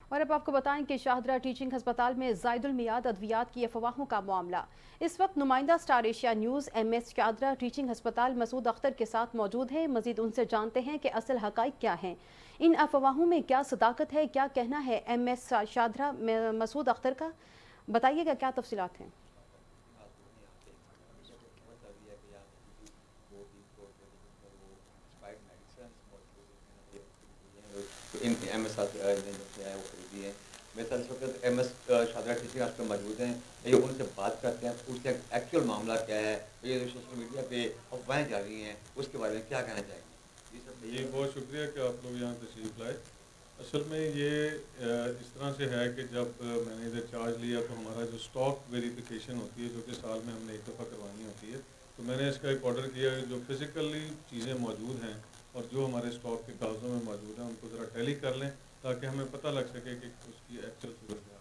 اور اب آپ کو بتائیں کہ شاہدرہ ٹیچنگ ہسپتال میں زائد المیعاد ادویات کی افواہوں کا معاملہ۔ اس وقت نمائندہ star Asia news M S Shahdara teaching ہسپتال مسعود اختر کے ساتھ موجود ہیں۔ مزید ان سے جانتے ہیں کہ اصل حقائق کیا ہیں، ان افواہوں میں کیا صداقت ہے، کیا کہنا ہے ایم ایس شاہدرہ مسعود اختر کا، بتائیے گا کیا تفصیلات ہیں؟ ان ایم ایس نے جو ہے وہ خریدی ہے۔ میرے ساتھ اس وقت M S Shahdara teaching hospital موجود ہیں۔ یہ ان سے بات کرتے ہیں، پوچھتے ہیں ایکچوئل معاملہ کیا ہے، یہ جو سوشل میڈیا پہ افواہیں جا رہی ہیں اس کے بارے میں کیا کہنا چاہیں گے؟ جی بہت شکریہ کہ آپ لوگ یہاں تشریف لائے۔ اصل میں یہ اس طرح سے ہے کہ جب میں نے ادھر چارج لیا تو ہمارا جو اسٹاک ویریفیکیشن ہوتی ہے، جو کہ سال میں ہم نے ایک دفعہ کروانی ہوتی ہے، تو میں نے اس کا ایک آرڈر کیا ہے جو فزیکلی چیزیں موجود ہیں اور جو ہمارے اسٹاک کے کاغذوں میں موجود ہیں ان کو ذرا ٹیلی کر لیں تاکہ ہمیں پتہ لگ سکے کہ اس کی ایکچوئل صورت ہے۔